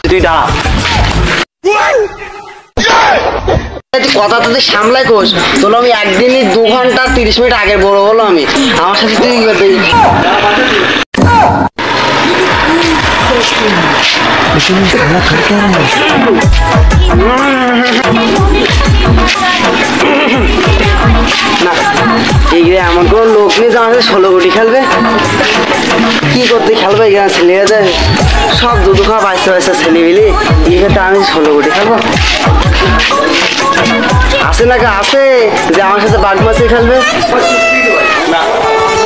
তুই দাঁড়া, কথা তো তুই সামলাই কোষ। তোর আমি একদিনই 2 ঘন্টা 30 মিনিট আগে বড় হলো আমি, আমার সাথে তুই এমন কোন লোক নেই যে আমাদের 16 কোটি খেলবে। কি করতে খেলবে এখানে ছেলে সব দুধু খাওয়া বাইসে বাইসে ছেলে মিলি, এখানে আমি 16 কোটি খেলবো? আছে নাকি আছে যে আমার সাথে বাঘ মাছে খেলবে? না,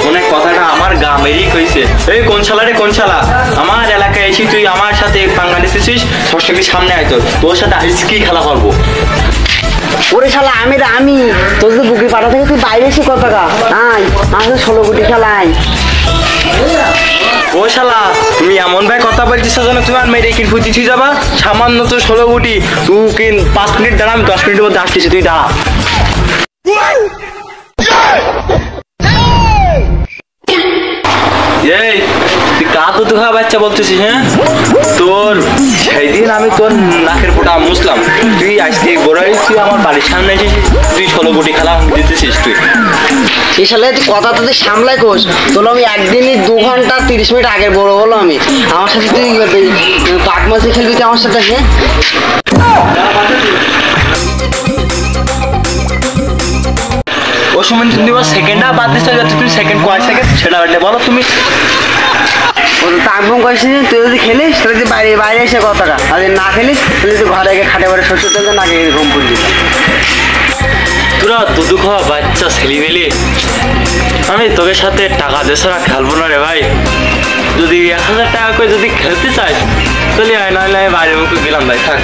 মনে কথাটা আমার গ্রামেরই কইছে। এই কোন শালা রে, কোন শালা আমার এলাকায় এসে তুই আমার সাথে পাঙ্গা নিতেছিস? সবসময় সামনে আয়, তোর সাথে আজ কি খেলা করবো? ওরে শালা আমি তোর যদি বুকি পাঠা থেকে তুই বাইরে এসে কত টাকা আয়, আমার 16 কোটি খেলাই। ও শালা, তুমি এমন ভাই কথা বলছিস যেন তুমি আর মেরে কিন ফুটিছি যাবা। সামান্য তো 16 কোটি, তুই কিন 5 মিনিট দাঁড়া, আমি 10 মিনিটের মধ্যে আসতেছি, তুই দাঁড়া। এই তুই কা তো দুঃখা বাচ্চা বলতেছিস? হ্যাঁ, তোর সেদিন আমি তোর নাকের ফোঁটা মুছলাম, তুই আজকে গোড়াই তুই আমার বাড়ির সামনে এসেছিস, তুই 16 কোটি খেলা দিতেছিস তুই। এই শালা তুই কথা তো তুই সামলাই কোষ। তোর আমি একদিনই 2 ঘন্টা 30 মিনিট আগে বড় হলো আমি, আমার সাথে তুই বাঘ মাছে খেলবি তুই আমার সাথে? হ্যাঁ, ও সময় তুমি সেকেন্ডটা বাদ দিচ্ছ, তুমি সেকেন্ড কয় সেকেন্ড সেটা বলো তুমি। তাকবম কয়েছি তুই যদি খেলিস তাহলে তুই বাইরে বাইরে এসে কত টাকা, আর যদি না খেলিস তাহলে তুই ঘরে গিয়ে খাটে বাড়ি শস্য তেল না খেয়ে ঘুম পড়বি। তোরা দুধু খাওয়া বাচ্চা ছেলে মেলে, আমি তোদের সাথে টাকা দেশরা খেলবো না রে ভাই। যদি 1000 টাকা করে যদি খেলতে চাস তাহলে আয়, নাহলে বাইরের মুখে গেলাম ভাই, থাক।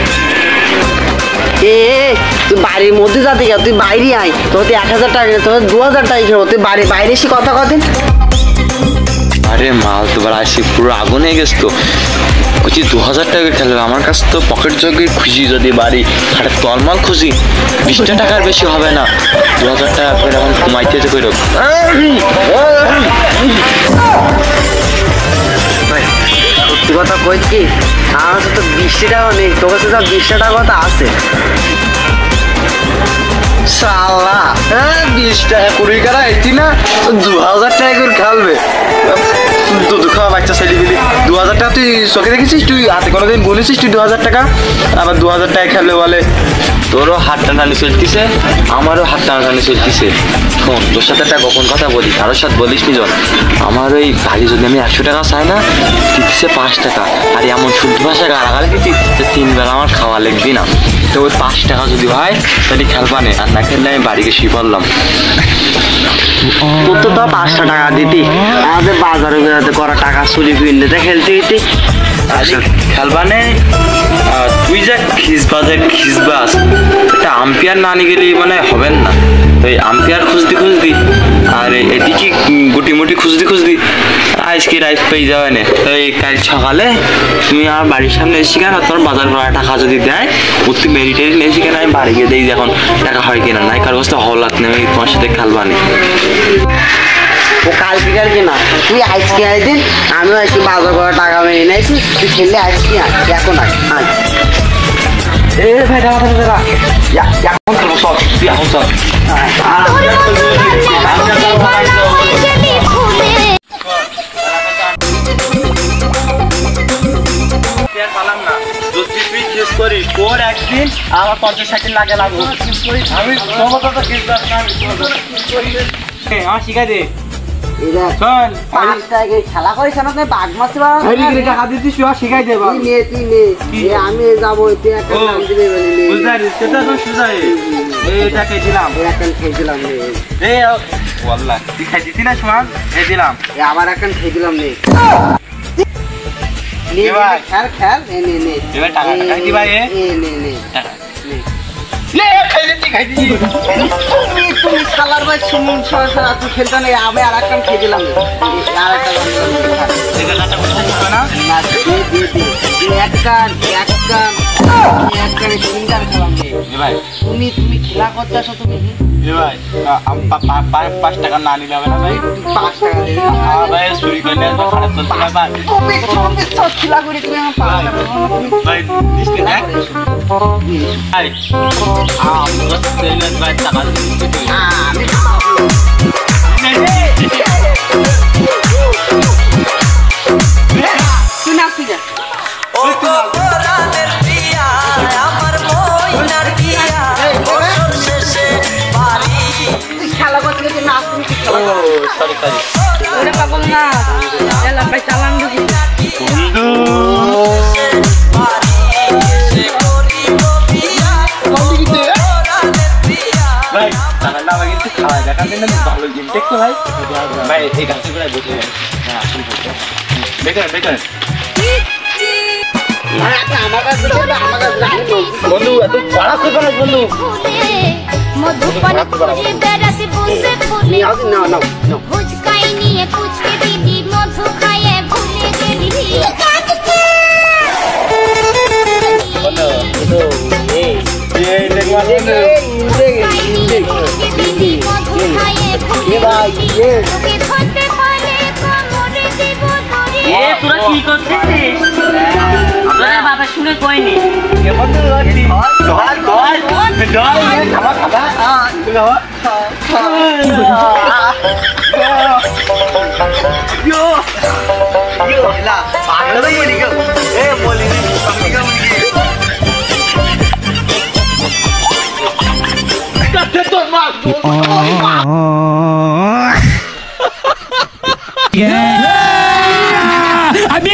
তুই বাড়ির মধ্যে যাতে গেল, তুই বাইরে আয়, তোর 1000 টাকা তোর 2000 টাকা খেলবো, তুই বাইরে এসে কথা কদিন। আরে মাল তো বলা আসি পুরো আগুন হয়ে গেছে তো, বলছি 2000 টাকা খেলবে। আমার কাছে তো পকেট জগে খুশি, যদি বাড়ি হাটে তলমাল খুশি 20টা টাকার বেশি হবে না। 2000 টাকা করে এখন কমাইতে হচ্ছে কই রকম। সত্যি কথা কই কি, আমার কাছে তো 20 টাকা নেই, তোর কাছে তো 20 টাকা কথা আছে। শালা 20 টাকা কুড়ি কারা এটি না 2000 টাকা করে খেলবে। দুধ খাওয়া বাচ্চা ছেলে দিলি 2000 টাকা তুই চোখে দেখেছিস? তুই হাতে কোনোদিন বলেছিস তুই 2000 টাকা? আবার 2000 টাকা খেলবে বলে। তোরও হাত টানাটানি চলতেছে, আমারও হাত টানাটানি চলতেছে। শোন, তোর সাথে একটা গোপন কথা বলি, কারোর সাথে বলিস নি জন। আমার ওই বাড়ি যদি আমি 100 টাকা চাই না, দিচ্ছে 5 টাকা। আর এমন শুদ্ধ ভাষা গালাগালি দিচ্ছি 3 বেলা আমার খাওয়া লাগবি না। তো ওই 5 টাকা যদি হয় তাহলে খেলবানে, আর না খেললে আমি বাড়িকে শুয়ে পড়লাম। তোর তো 500 টাকা দিতি, আমাদের বাজারে বেড়াতে করা টাকা চুরি ফিরলে খেলতে দিতি। খেলবানে তুই যা খিসবাস একটা আম্পায়ার না নিয়ে গেলে মানে হবেন না। ওই আম্পায়ার খুঁজতি আর এদিকে গুটি মুটি খুঁজতি আজকে রাইস পেয়ে যাবে না। এই কাল সকালে তুমি আমার বাড়ির সামনে এসে কেন, তোর বাজার করা টাকা যদি দেয় প্রতি মেরিটেরি নিয়েছি কেন, আমি বাড়ি গিয়ে দেখি এখন টাকা হয় কিনা। নাই কার বসতে হলাত নেই, আমি তোমার সাথে খেলবানি। ও কালকে না, তুই আজকে আইদিন, আমিও আজকে বাজার করা টাকা মেরে নিয়েছি, তুই খেললে আজকে এখন আয়। এ ভাই দাঁড়া এখন খেলবো, সব তুই এখন সব পালাম না। যদি তুই শেষ করিস তোর একদিন আমার 50-60 লাখ লাগবো। আমি আমার শিখাই দে। খেলা করিস আমাকে বাঘ মাছ টাকা দিচ্ছিস, শিখাই দে। আমি যাবো, তুই খাই দিতি না সমান দিলাম, আবার এখন খেয়ে দিলাম নে। খেল এবার টাকা খাই দিবা। তুমি খালার ভাই সুমন সরাসরি তুই খেলতে নেই, আমি আর একটা খেয়ে দিলাম আর একটা এক কান একটা আমি সিঙ্গার খেলাম রে। ভাই তুমি খেলা করতে আসো তুমি ভাই 5 টাকা না নিলে হবে না ভাই? 5 টাকা দেবে ভাই চুরি করলে খারাপ চলছে না ভাই। তুমি সব খেলা করে তুমি আমার 5 টাকা দাও না, তুমি ভাই দিসনি দেখ ভাই আমরা সেলেন ভাই টাকা দিতে তুই নাচ তুই যা। ও কোরআনের দিয়া আমার মইনার দিয়া বছর শেষে বাড়ি তুই খেলা করতে গেলে নাচ তুমি ঠিক খেলা করো। সরি ওরে পাগল না এলা ভাই চালান দিবি বন্ধু বাড়ি এসে করিব বিয়া কোরআনের দিয়া ভাই টাকা না ভাই কিন্তু খাওয়া দেখা দিন না ভালো জিম দেখতে ভাই ভাই এই গাছে করে বসে হ্যাঁ আসুন দেখেন আমার কাছে দেবে আমার কাছে রাখি বন্ধু এত পড়া করবে না বন্ধু মধুপান খুঁজে বেড়াতে বসে ফুলে নাও নাও নাও ফুচকাই নিয়ে কুচকে দিদি মধু খাইয়ে ভুলে গেলি এই দেখবা বন্ধু দিদি মধু খাইয়ে ভুলে গেলি তোকে ধরতে পারলে কোমরে দেব ধরে এ তোরা কি করছিস? তোরা বাবা শুনে কইনি। अभी